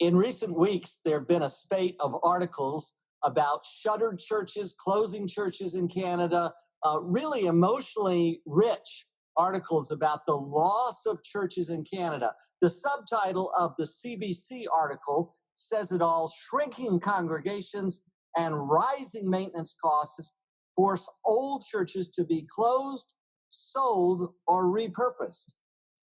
In recent weeks, there have been a spate of articles about shuttered churches, closing churches in Canada, really emotionally rich articles about the loss of churches in Canada. The subtitle of the CBC article says it all: shrinking congregations and rising maintenance costs force old churches to be closed, sold, or repurposed.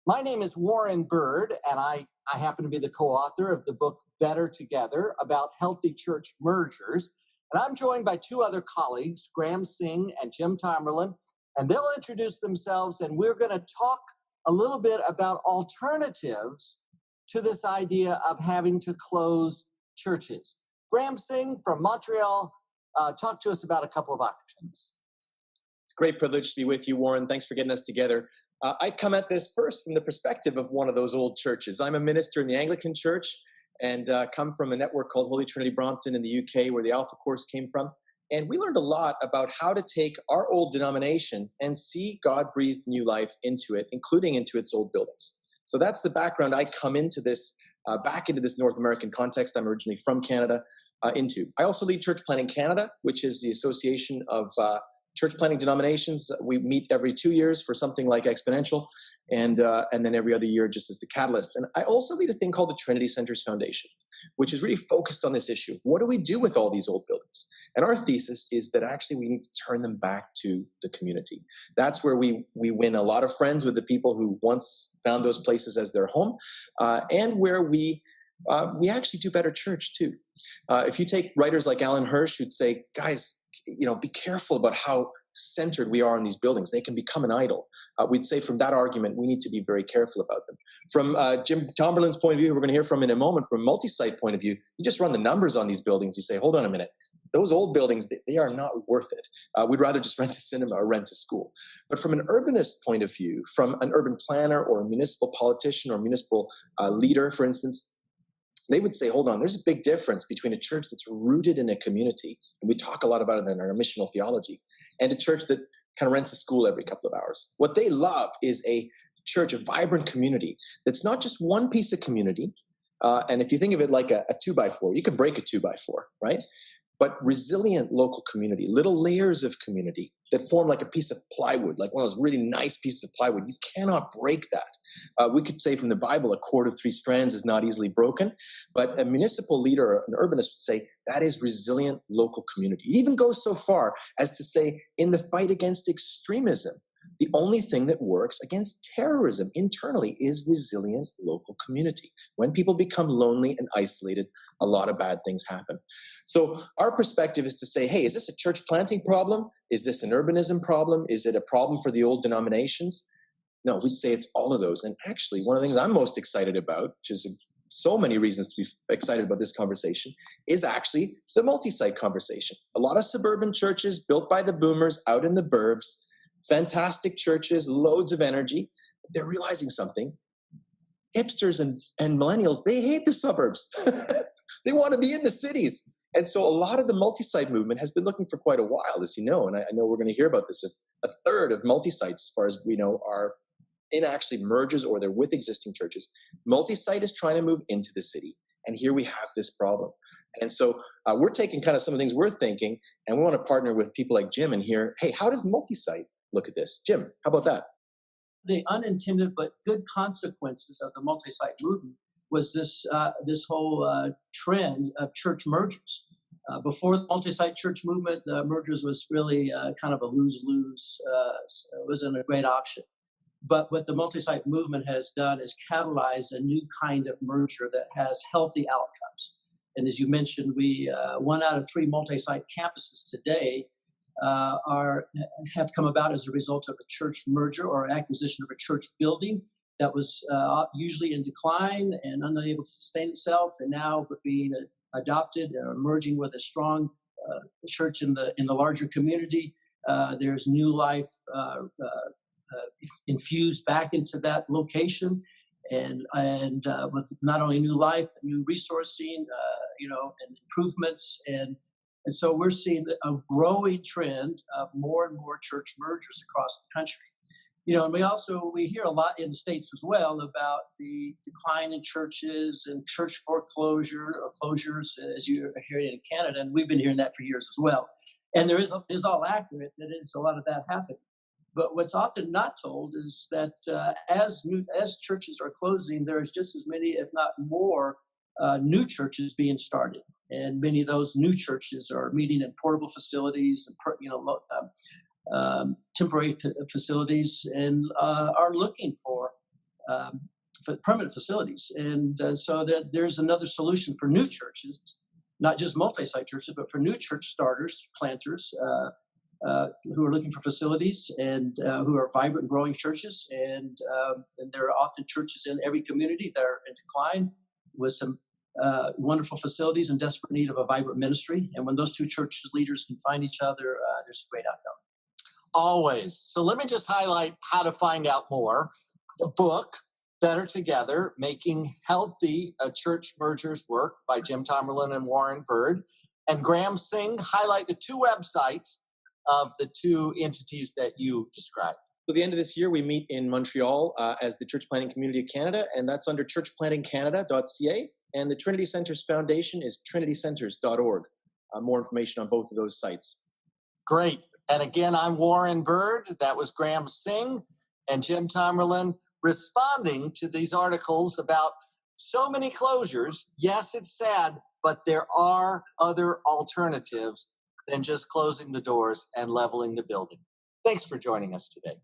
My name is Warren Bird, and I happen to be the co-author of the book Better Together about healthy church mergers. And I'm joined by two other colleagues, Graham Singh and Jim Tomberlin, and they'll introduce themselves, and we're going to talk a little bit about alternatives to this idea of having to close churches. Graham Singh from Montreal, talk to us about a couple of options. It's a great privilege to be with you, Warren. Thanks for getting us together. I come at this first from the perspective of one of those old churches. I'm a minister in the Anglican Church and come from a network called Holy Trinity Brompton in the UK, where the Alpha Course came from. And we learned a lot about how to take our old denomination and see God breathe new life into it, including into its old buildings. So that's the background I come into this, back into this North American context. I'm originally from Canada into. I also lead Church Planting Canada, which is the association of church planting denominations. We meet every 2 years for something like Exponential, and then every other year just as the catalyst. And I also lead a thing called the Trinity Centers Foundation, which is really focused on this issue. What do we do with all these old buildings? And our thesis is that actually we need to turn them back to the community. That's where we win a lot of friends with the people who once found those places as their home, and where we actually do better church too. If you take writers like Alan Hirsch, who'd say, guys, be careful about how centered we are in these buildings. They can become an idol. We'd say from that argument, we need to be very careful about them. From Jim Tomberlin's point of view, who we're going to hear from in a moment, from a multi-site point of view, you just run the numbers on these buildings. You say, hold on a minute. Those old buildings, they are not worth it. We'd rather just rent a cinema or rent a school. But from an urbanist point of view, from an urban planner or a municipal politician or municipal leader, for instance, they would say, hold on, there's a big difference between a church that's rooted in a community, and we talk a lot about it in our missional theology, and a church that kind of rents a school every couple of hours. What they love is a church, a vibrant community that's not just one piece of community. And if you think of it like a 2x4, you can break a 2x4, right? But resilient local community, little layers of community that form like a piece of plywood, like one of those really nice pieces of plywood. You cannot break that. We could say from the Bible, a cord of 3 strands is not easily broken, but a municipal leader or an urbanist would say that is resilient local community. It even goes so far as to say in the fight against extremism, the only thing that works against terrorism internally is resilient local community. When people become lonely and isolated, a lot of bad things happen. So our perspective is to say, hey, is this a church planting problem? Is this an urbanism problem? Is it a problem for the old denominations? No, we'd say it's all of those. And actually, one of the things I'm most excited about, which is so many reasons to be excited about this conversation, is actually the multi-site conversation. A lot of suburban churches built by the boomers out in the burbs, fantastic churches, loads of energy. They're realizing something. Hipsters and millennials, they hate the suburbs. They want to be in the cities. And so a lot of the multi-site movement has been looking for quite a while, as you know, and I know we're going to hear about this. A third of multi-sites, as far as we know, are in actually merges or they're with existing churches. Multi-site is trying to move into the city. And here we have this problem. And so we're taking kind of some of the things we're thinking, and we want to partner with people like Jim and hear, hey, how does multi-site look at this? Jim, how about that? The unintended but good consequences of the multi-site movement was this whole trend of church mergers. Before the multi-site church movement, the mergers was really kind of a lose-lose. It wasn't a great option. But what the multi-site movement has done is catalyze a new kind of merger that has healthy outcomes. And as you mentioned, we 1 out of 3 multi-site campuses today have come about as a result of a church merger or acquisition of a church building that was usually in decline and unable to sustain itself, and now being adopted or merging with a strong church in the larger community. There's new life infused back into that location, and with not only new life, but new resourcing, and improvements, and so we're seeing a growing trend of more and more church mergers across the country. And we hear a lot in the States as well about the decline in churches and church foreclosure or closures, as you are hearing in Canada, and we've been hearing that for years as well. And there is all accurate. There is a lot of that happening. But what's often not told is that as churches are closing, there's just as many, if not more, new churches being started, and many of those new churches are meeting in portable facilities and temporary facilities, and are looking for permanent facilities. And so that there's another solution for new churches, not just multi-site churches, but for new church starters, planters, who are looking for facilities and who are vibrant, growing churches. And there are often churches in every community that are in decline with some wonderful facilities in desperate need of a vibrant ministry. And when those two church leaders can find each other, there's a great outcome. Always. So let me just highlight how to find out more. The book, Better Together, Making Healthy Church Mergers Work by Jim Tomberlin and Warren Bird. And Graham Singh, highlight the two websites of the two entities that you described. So at the end of this year, we meet in Montreal as the Church Planting Community of Canada, and that's under churchplantingcanada.ca. And the Trinity Centers Foundation is trinitycenters.org. More information on both of those sites. Great. And again, I'm Warren Bird. That was Graham Singh and Jim Tomberlin responding to these articles about so many closures. Yes, it's sad, but there are other alternatives than just closing the doors and leveling the building. Thanks for joining us today.